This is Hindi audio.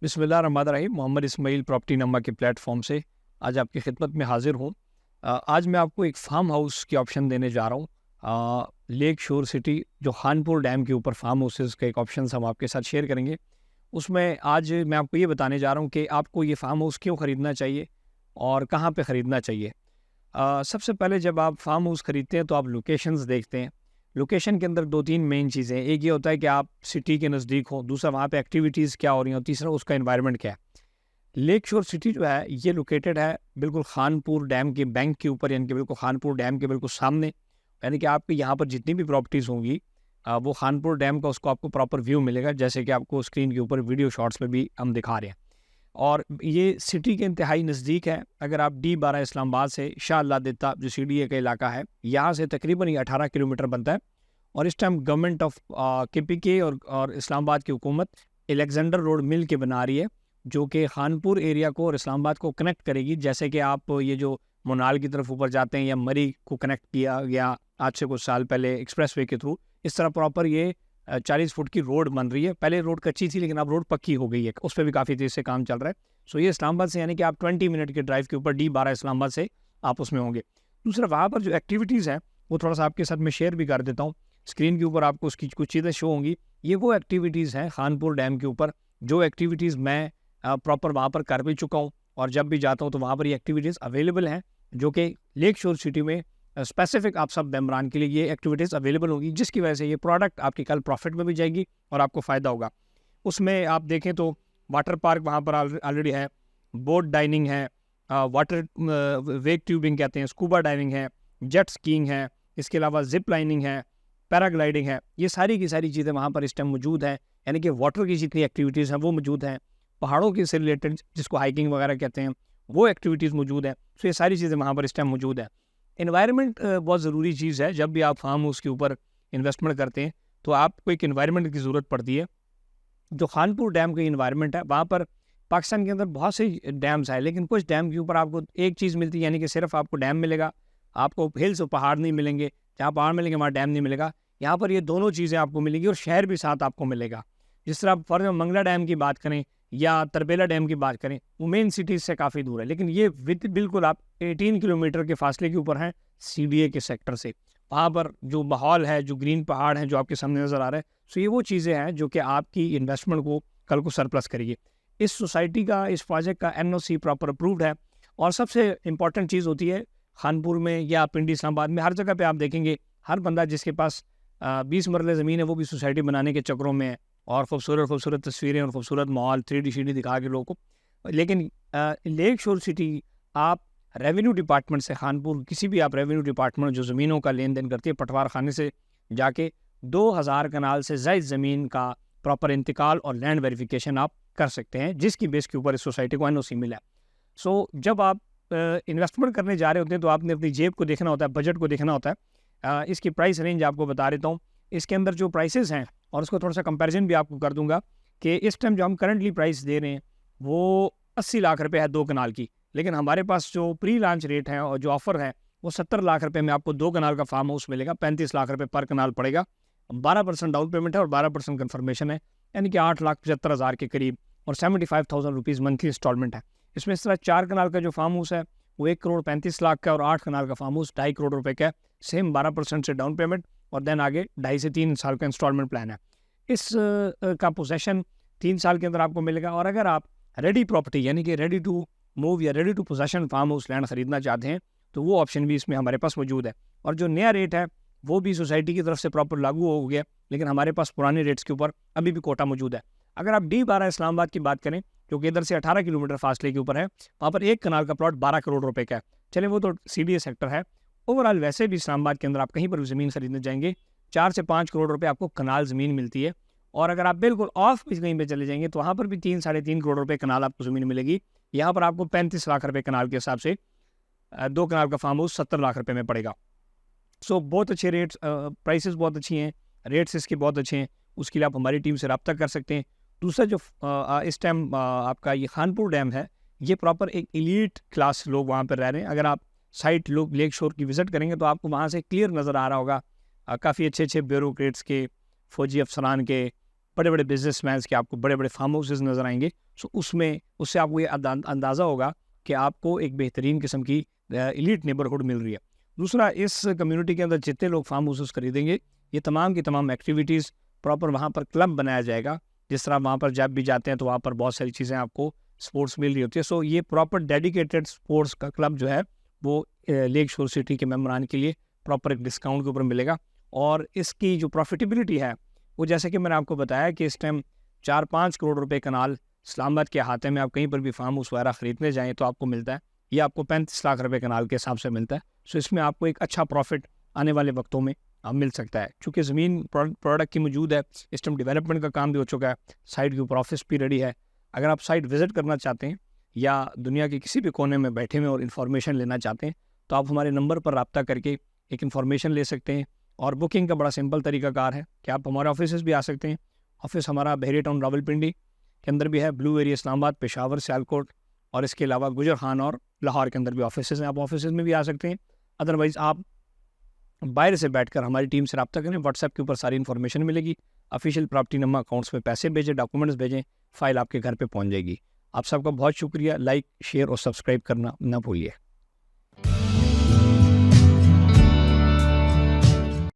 बिस्मिल्लाहिर्रहमानिर्रहीम। मोहम्मद इस्माइल प्रॉपर्टी नमा के प्लेटफॉर्म से आज आपकी खिदमत में हाजिर हूँ। आज मैं आपको एक फ़ार्म हाउस की ऑप्शन देने जा रहा हूँ। लेक शोर सिटी जो खानपुर डैम के ऊपर फ़ार्म हाउसेस का एक ऑप्शन हम आपके साथ शेयर करेंगे। उसमें आज मैं आपको ये बताने जा रहा हूँ कि आपको ये फ़ार्म हाउस क्यों ख़रीदना चाहिए और कहाँ पे ख़रीदना चाहिए। सबसे पहले जब आप फ़ार्म हाउस ख़रीदते हैं तो आप लोकेशंस देखते हैं। लोकेशन के अंदर 2-3 मेन चीज़ें हैं। एक ये होता है कि आप सिटी के नज़दीक हो, दूसरा वहाँ पे एक्टिविटीज़ क्या हो रही हैं और तीसरा उसका एनवायरनमेंट क्या है। लेक शोर सिटी जो है ये लोकेटेड है बिल्कुल खानपुर डैम के बैंक के ऊपर, यानी कि बिल्कुल खानपुर डैम के बिल्कुल सामने। यानी कि आपके यहाँ पर जितनी भी प्रॉपर्टीज़ होंगी वो खानपुर डैम का उसको आपको प्रॉपर व्यू मिलेगा, जैसे कि आपको स्क्रीन के ऊपर वीडियो शॉट्स में भी हम दिखा रहे हैं। और ये सिटी के इंतहाई नज़दीक है। अगर आप D12 इस्लामाबाद से शाह अल्लाह दिता जो CDA का इलाका है, यहाँ से तकरीबन ये 18 किलोमीटर बनता है। और इस टाइम गवर्नमेंट ऑफ KPK और इस्लामाबाद की हुकूमत एलेक्जेंडर रोड मिल के बना रही है, जो कि खानपुर एरिया को और इस्लामाबाद को कनेक्ट करेगी। जैसे कि आप ये जो मुनाल की तरफ ऊपर जाते हैं या मरी को कनेक्ट किया गया आज से कुछ साल पहले एक्सप्रेस वे के थ्रू, इस तरह प्रॉपर ये 40 फुट की रोड बन रही है। पहले रोड कच्ची थी लेकिन अब रोड पक्की हो गई है, उस पर भी काफ़ी तेज़ से काम चल रहा है। सो ये इस्लामाबाद से, यानी कि आप 20 मिनट के ड्राइव के ऊपर D12 इस्लामाबाद से आप उसमें होंगे। दूसरा, वहाँ पर जो एक्टिविटीज़ हैं वो थोड़ा सा आपके साथ मैं शेयर भी कर देता हूँ। स्क्रीन के ऊपर आपको उसकी कुछ चीज़ें शो होंगी। ये वो एक्टिविटीज़ हैं खानपुर डैम के ऊपर जो एक्टिविटीज़ मैं प्रॉपर वहाँ पर कर भी चुका हूँ, और जब भी जाता हूँ तो वहाँ पर ये एक्टिविटीज़ अवेलेबल हैं, जो कि लेक शोर सिटी में स्पेसिफिक आप सब मेंबरान के लिए ये एक्टिविटीज़ अवेलेबल होगी, जिसकी वजह से ये प्रोडक्ट आपकी कल प्रॉफिट में भी जाएगी और आपको फ़ायदा होगा। उसमें आप देखें तो वाटर पार्क वहाँ पर ऑलरेडी है, बोट डाइनिंग है, वाटर वेक ट्यूबिंग कहते हैं, स्कूबा डाइविंग है, जेट स्कीइंग है, इसके अलावा जिप लाइनिंग है, पैराग्लाइडिंग है। ये सारी की सारी चीज़ें वहाँ पर इस टाइम मौजूद हैं, यानी कि वाटर की जितनी एक्टिविटीज़ हैं वो मौजूद हैं। पहाड़ों के से रिलेटेड जिसको हाइकिंग वगैरह कहते हैं वो एक्टिविटीज़ मौजूद हैं। तो ये सारी चीज़ें वहाँ पर इस टाइम मौजूद है। एनवायरनमेंट बहुत ज़रूरी चीज़ है। जब भी आप फार्म हाउस के ऊपर इन्वेस्टमेंट करते हैं तो आपको एक एनवायरनमेंट की ज़रूरत पड़ती है। जो खानपुर डैम का इन्वायरनमेंट है, वहाँ पर पाकिस्तान के अंदर बहुत से डैम्स हैं, लेकिन कुछ डैम के ऊपर आपको एक चीज़ मिलती है, यानी कि सिर्फ आपको डैम मिलेगा, आपको हिल्स और पहाड़ नहीं मिलेंगे। जहाँ पहाड़ मिलेंगे वहाँ डैम नहीं मिलेगा। यहाँ पर ये दोनों चीज़ें आपको मिलेंगी और शहर भी साथ आपको मिलेगा। जिस तरह आप फॉर एग्जाम्पल मंगला डैम की बात करें या तरबेला डैम की बात करें, वो मेन सिटीज़ से काफ़ी दूर है, लेकिन ये बिल्कुल आप 18 किलोमीटर के फासले के ऊपर हैं CDA के सेक्टर से। वहाँ पर जो माहौल है, जो ग्रीन पहाड़ हैं जो आपके सामने नज़र आ रहा है, सो ये वो चीज़ें हैं जो कि आपकी इन्वेस्टमेंट को कल को सरप्लस करेगी। इस सोसाइटी का, इस प्रोजेक्ट का NOC प्रॉपर अप्रूव्ड है। और सबसे इम्पॉर्टेंट चीज़ होती है खानपुर में या पिंडी इस्लामाबाद में, हर जगह पे आप देखेंगे हर बंदा जिसके पास 20 मरले ज़मीन है वो भी सोसाइटी बनाने के चक्करों में है, और खूबसूरत तस्वीरें और खूबसूरत माहौल 3D CD दिखा के लोगों को। लेकिन लेक शोर सिटी आप रेवेन्यू डिपार्टमेंट से, खानपुर किसी भी आप रेवेन्यू डिपार्टमेंट जो ज़मीनों का लेन देन करती है, पटवार खाने से जाके 2000 कनाल से ज़ायद ज़मीन का प्रॉपर इंतकाल और लैंड वेरिफिकेशन आप कर सकते हैं, जिसकी बेस के ऊपर इस सोसाइटी को NOC मिला है। सो जब आप इन्वेस्टमेंट करने जा रहे होते हैं तो आपने अपनी जेब को देखना होता है, बजट को देखना होता है। इसकी प्राइस रेंज आपको बता देता हूँ। इसके अंदर जो प्राइसेस हैं और उसको थोड़ा सा कंपैरिजन भी आपको कर दूंगा कि इस टाइम जो हम करंटली प्राइस दे रहे हैं वो 80 लाख रुपए है 2 कनाल की, लेकिन हमारे पास जो प्री लॉन्च रेट है और जो ऑफर है वो 70 लाख रुपए में आपको 2 कनाल का फार्म हाउस मिलेगा। 35 लाख रुपए पर कनाल पड़ेगा। 12% डाउन पेमेंट है और 12% कन्फर्मेशन है, यानी कि 8,75,000 के करीब, और 75,000 रुपीज़ मंथली इंस्टॉलमेंट है। इसमें इस तरह 4 कनाल का जो फार्म हाउस है वो 1,35,00,000 का, और 8 कनाल का फार्म हाउस 2.5 करोड़ रुपए का है। सेम 12% से डाउन पेमेंट और देन आगे 2.5 से 3 साल का इंस्टॉलमेंट प्लान है। इस का पोजेशन 3 साल के अंदर आपको मिलेगा। और अगर आप रेडी प्रॉपर्टी, यानी कि रेडी टू मूव या ready to possession farm house land खरीदना चाहते हैं तो वो ऑप्शन भी इसमें हमारे पास मौजूद है। और जो नया रेट है वो भी सोसाइटी की तरफ से प्रॉपर लागू हो गया, लेकिन हमारे पास पुराने रेट्स के ऊपर अभी भी कोटा मौजूद है। अगर आप D12 इस्लामाबाद की बात करें, जो कि इधर से 18 किलोमीटर फासले के ऊपर है, वहाँ पर 1 कनाल का प्लॉट 12 करोड़ रुपए का है। चले वो तो CDA सेक्टर है। ओवरऑल वैसे भी इस्लामाबाद के अंदर आप कहीं पर भी ज़मीन खरीदने जाएंगे 4 से 5 करोड़ रुपए आपको कनाल ज़मीन मिलती है। और अगर आप बिल्कुल ऑफ भी कहीं पे चले जाएंगे तो वहाँ पर भी 3-3.5 करोड़ रुपए कनाल आपको ज़मीन मिलेगी। यहाँ पर आपको 35 लाख रुपए कनाल के हिसाब से 2 कनाल का फार्म हाउस 70 लाख रुपए में पड़ेगा। सो बहुत अच्छे रेट्स, प्राइसेस बहुत अच्छी हैं, रेट्स इसके बहुत अच्छे हैं। उसके लिए आप हमारी टीम से रब्ता कर सकते हैं। दूसरा जो इस टाइम आपका ये खानपुर डैम है, ये प्रॉपर एक एलीट क्लास लोग वहाँ पर रह रहे हैं। अगर आप साइट लोग लेक शोर की विज़िट करेंगे तो आपको वहाँ से क्लियर नज़र आ रहा होगा। काफ़ी अच्छे ब्यूरोक्रेट्स के, फौजी अफसरान के, बड़े बड़े बिजनेसमैन के आपको बड़े बड़े फार्म हाउसेज नज़र आएंगे। सो उससे आपको ये अंदाज़ा होगा कि आपको एक बेहतरीन किस्म की एलीट नेबरहुड मिल रही है। दूसरा, इस कम्युनिटी के अंदर जितने लोग फार्म हाउसेस खरीदेंगे, ये तमाम की तमाम एक्टिविटीज़ प्रॉपर वहाँ पर क्लब बनाया जाएगा। जिस तरह वहाँ पर जब भी जाते हैं तो वहाँ पर बहुत सारी चीज़ें आपको स्पोर्ट्स मिल रही होती है। सो ये प्रॉपर डेडिकेटेड स्पोर्ट्स का क्लब जो है वो लेक शोर सिटी के मेम्बरान के लिए प्रॉपर एक डिस्काउंट के ऊपर मिलेगा। और इसकी जो प्रॉफिटेबिलिटी है वो, जैसे कि मैंने आपको बताया कि इस टाइम 4-5 करोड़ रुपए कनाल इस्लामाबाद के अहाते में आप कहीं पर भी फार्म हाउस वगैरह ख़रीदने जाएँ तो आपको मिलता है। ये आपको 35 लाख रुपए कनाल के हिसाब से मिलता है। सो इसमें आपको एक अच्छा प्रॉफिट आने वाले वक्तों में मिल सकता है। चूँकि ज़मीन प्रोडक्ट की मौजूद है, इस टाइम डेवलपमेंट का काम भी हो चुका है, साइट के ऊपर ऑफिस भी रेडी है। अगर आप साइट विज़िट करना चाहते हैं या दुनिया के किसी भी कोने में बैठे हुए और इन्फॉर्मेशन लेना चाहते हैं तो आप हमारे नंबर पर रब्ता करके एक इन्फॉर्मेशन ले सकते हैं। और बुकिंग का बड़ा सिंपल तरीकाकार है कि आप हमारे ऑफिस भी आ सकते हैं। ऑफिस हमारा बहरी टाउन रावलपिंडी के अंदर भी है, ब्लू एरिया इस्लामाबाद, पेशावर, सियालकोट और इसके अलावा गुजर खान और लाहौर के अंदर भी ऑफिस हैं। आप ऑफिस में भी आ सकते हैं। अदरवाइज़ आप बाहर से बैठकर हमारी टीम से रब्ता करें, व्हाट्सएप के ऊपर सारी इन्फॉर्मेशन मिलेगी। ऑफिशियल प्रॉपर्टी नंबर अकाउंट्स में पैसे भेजें, डॉक्यूमेंट्स भेजें, फ़ाइल आपके घर पे पहुंच जाएगी। आप सबका बहुत शुक्रिया। लाइक, शेयर और सब्सक्राइब करना ना भूलिए।